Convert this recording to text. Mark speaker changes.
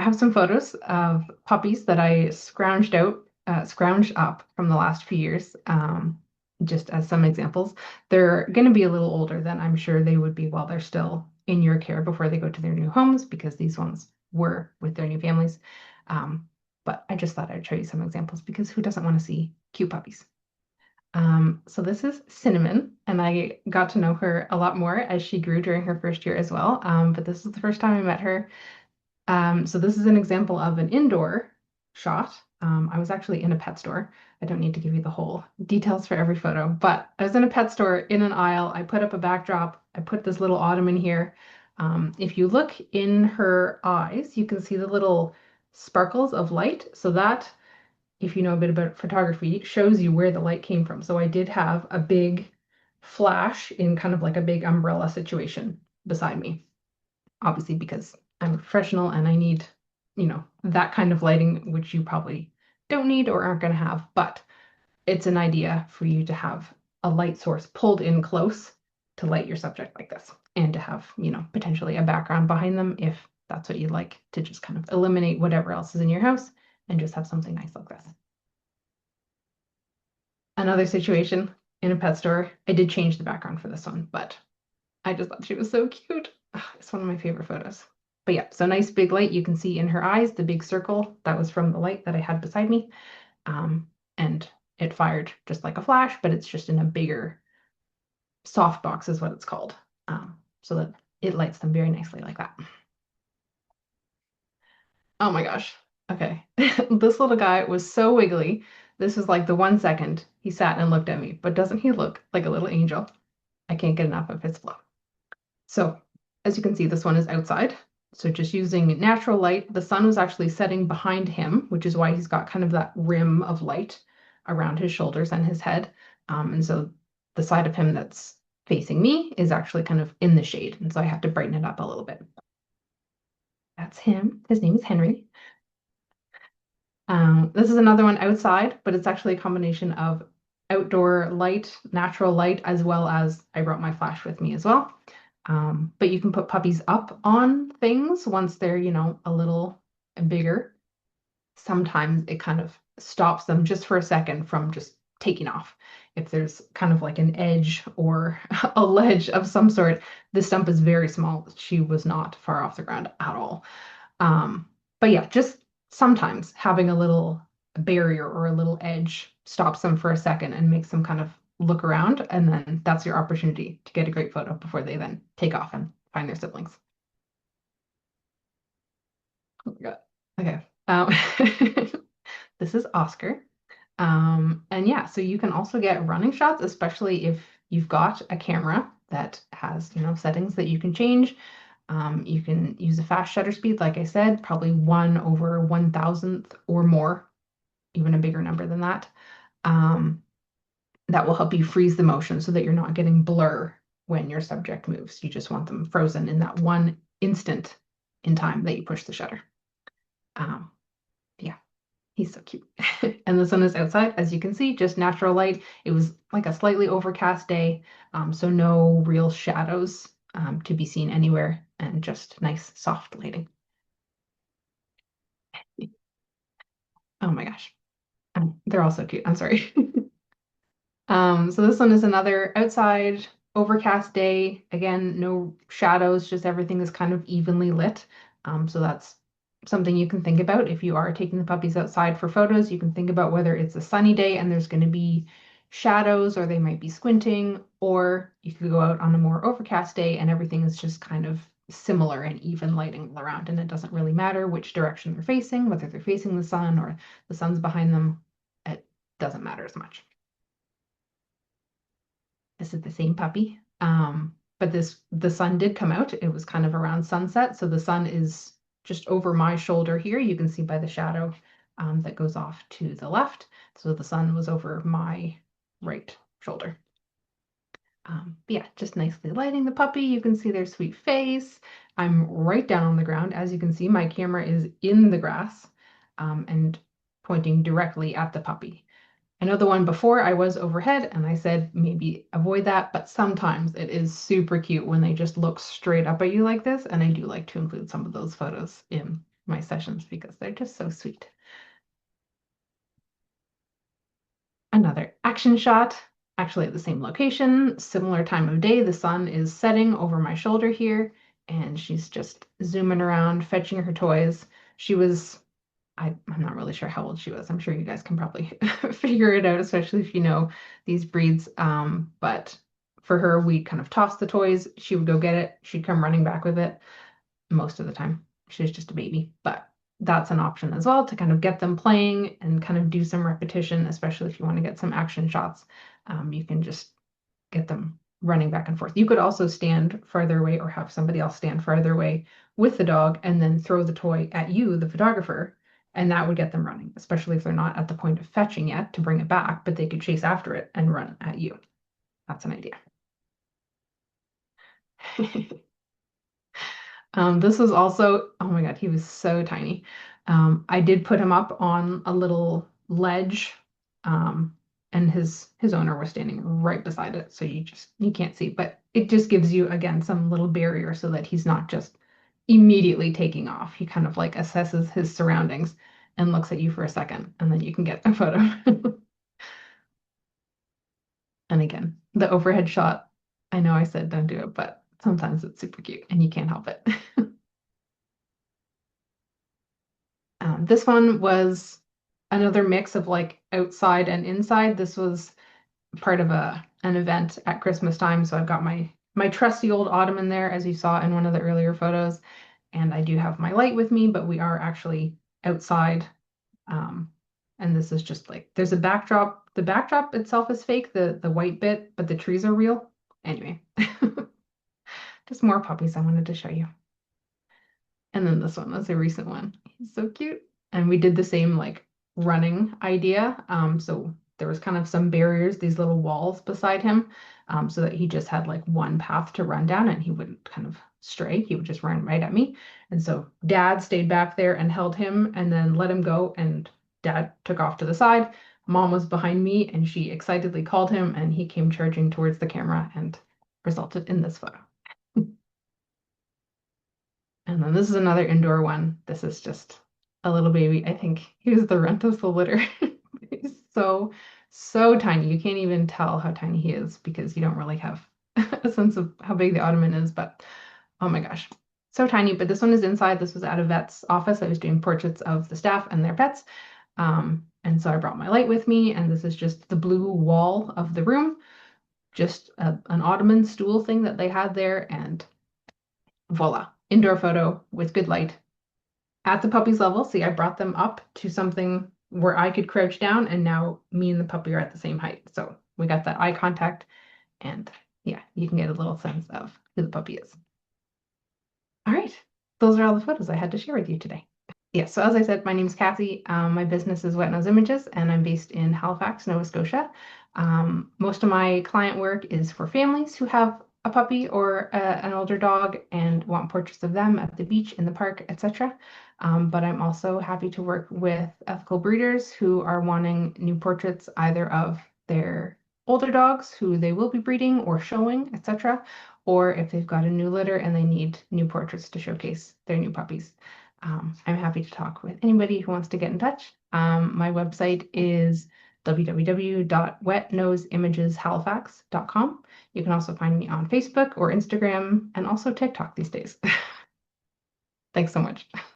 Speaker 1: I have some photos of puppies that I scrounged up from the last few years, just as some examples. They're going to be a little older than I'm sure they would be while they're still in your care before they go to their new homes, because these ones were with their new families. Um, but I just thought I'd show you some examples because who doesn't want to see cute puppies? So this is Cinnamon, and I got to know her a lot more as she grew during her first year as well. But this is the first time I met her. So this is an example of an indoor shot. I was actually in a pet store. I don't need to give you the whole details for every photo, but I was in a pet store in an aisle. I put up a backdrop. I put this little ottoman here. If you look in her eyes, you can see the little sparkles of light. So that, if you know a bit about photography, shows you where the light came from. So I did have a big flash in kind of like a big umbrella situation beside me, obviously because I'm a professional and I need, that kind of lighting, which you probably don't need or aren't going to have, but it's an idea for you to have a light source pulled in close to light your subject like this, and to have, potentially a background behind them if that's what you'd like, to just kind of eliminate whatever else is in your house and just have something nice like this. Another situation in a pet store, I did change the background for this one, but I just thought she was so cute. It's one of my favorite photos. But yeah, so nice big light. You can see in her eyes the big circle. That was from the light that I had beside me. And it fired just like a flash, but it's just in a bigger softbox is what it's called. So that it lights them very nicely like that. Oh my gosh. Okay. This little guy was so wiggly. This was like the 1 second he sat and looked at me, but doesn't he look like a little angel? I can't get enough of his flow. So as you can see, this one is outside. So just using natural light, the sun was actually setting behind him, which is why he's got kind of that rim of light around his shoulders and his head. And so the side of him that's facing me is actually kind of in the shade. And so I have to brighten it up a little bit. That's him. His name is Henry. This is another one outside, but it's actually a combination of outdoor light, natural light, as well as I brought my flash with me as well. But you can put puppies up on things once they're, a little bigger. Sometimes it kind of stops them just for a second from just taking off. If there's kind of like an edge or a ledge of some sort, the stump is very small. She was not far off the ground at all. But yeah, just sometimes having a little barrier or a little edge stops them for a second and makes them kind of look around, and then that's your opportunity to get a great photo before they then take off and find their siblings. Oh my God. Okay. This is Oscar. And yeah, so you can also get running shots, especially if you've got a camera that has, settings that you can change. You can use a fast shutter speed, like I said, probably 1/1000th or more, even a bigger number than that. Um, that will help you freeze the motion so that you're not getting blur when your subject moves. You just want them frozen in that one instant in time that you push the shutter. Um, yeah, he's so cute. And the sun is outside, as you can see, just natural light. It was like a slightly overcast day, so no real shadows to be seen anywhere, and just nice soft lighting. Oh my gosh. They're all so cute. I'm sorry. So this one is another outside overcast day. Again, no shadows, just everything is kind of evenly lit. So that's something you can think about if you are taking the puppies outside for photos. You can think about whether it's a sunny day and there's going to be shadows, or they might be squinting, or you could go out on a more overcast day and everything is just kind of similar and even lighting all around, and it doesn't really matter which direction they're facing, whether they're facing the sun or the sun's behind them. It doesn't matter as much. This is the same puppy. But the sun did come out. It was kind of around sunset. So the sun is just over my shoulder here. You can see by the shadow that goes off to the left. So the sun was over my right shoulder. But yeah, just nicely lighting the puppy. You can see their sweet face. I'm right down on the ground. As you can see, my camera is in the grass and pointing directly at the puppy. I know the one before I was overhead and I said maybe avoid that, but sometimes it is super cute when they just look straight up at you like this, and I do like to include some of those photos in my sessions because they're just so sweet. Another action shot, actually at the same location, similar time of day. The sun is setting over my shoulder here, and she's just zooming around, fetching her toys. She was, I'm not really sure how old she was. I'm sure you guys can probably figure it out, especially if you know these breeds. But for her, we kind of tossed the toys. She would go get it. She'd come running back with it most of the time. She was just a baby, but that's an option as well to kind of get them playing and kind of do some repetition, especially if you want to get some action shots. You can just get them running back and forth. You could also stand farther away or have somebody else stand farther away with the dog and then throw the toy at you, the photographer, and that would get them running, especially if they're not at the point of fetching yet to bring it back, but they could chase after it and run at you. That's an idea. This was also, oh my God, he was so tiny. I did put him up on a little ledge, and his owner was standing right beside it, so you can't see, but it just gives you again some little barrier so that he's not just immediately taking off. He kind of like assesses his surroundings and looks at you for a second, and then you can get a photo. And again, the overhead shot, I know I said don't do it, but sometimes it's super cute and you can't help it. This one was another mix of like outside and inside. This was part of an event at Christmas time, so I've got my trusty old ottoman there, as you saw in one of the earlier photos, and I do have my light with me, but we are actually outside. And this is just like there's a backdrop. The backdrop itself is fake, the white bit, but the trees are real. Anyway, just more puppies I wanted to show you. And then this one was a recent one. He's so cute. And we did the same like running idea. So there was kind of some barriers, these little walls beside him, so that he just had like one path to run down and he wouldn't kind of stray. He would just run right at me. And so dad stayed back there and held him and then let him go. And dad took off to the side. Mom was behind me and she excitedly called him and he came charging towards the camera and resulted in this photo. And then this is another indoor one. This is just a little baby. I think he was the runt of the litter. He's so, so tiny. You can't even tell how tiny he is because you don't really have a sense of how big the ottoman is, but oh my gosh, so tiny. But this one is inside. This was at a vet's office. I was doing portraits of the staff and their pets. And so I brought my light with me, and this is just the blue wall of the room, just an ottoman stool thing that they had there, and voila, indoor photo with good light at the puppy's level. See, I brought them up to something where I could crouch down, and now me and the puppy are at the same height. So we got that eye contact, and yeah, you can get a little sense of who the puppy is. All right, those are all the photos I had to share with you today. Yeah, so as I said, my name is Kathy. My business is Wet Nose Images, and I'm based in Halifax, Nova Scotia. Most of my client work is for families who have a puppy or an older dog and want portraits of them at the beach, in the park, etc. But I'm also happy to work with ethical breeders who are wanting new portraits either of their older dogs who they will be breeding or showing, etc., or if they've got a new litter and they need new portraits to showcase their new puppies. I'm happy to talk with anybody who wants to get in touch. My website is www.wetnoseimagesHalifax.com. You can also find me on Facebook or Instagram and also TikTok these days. Thanks so much.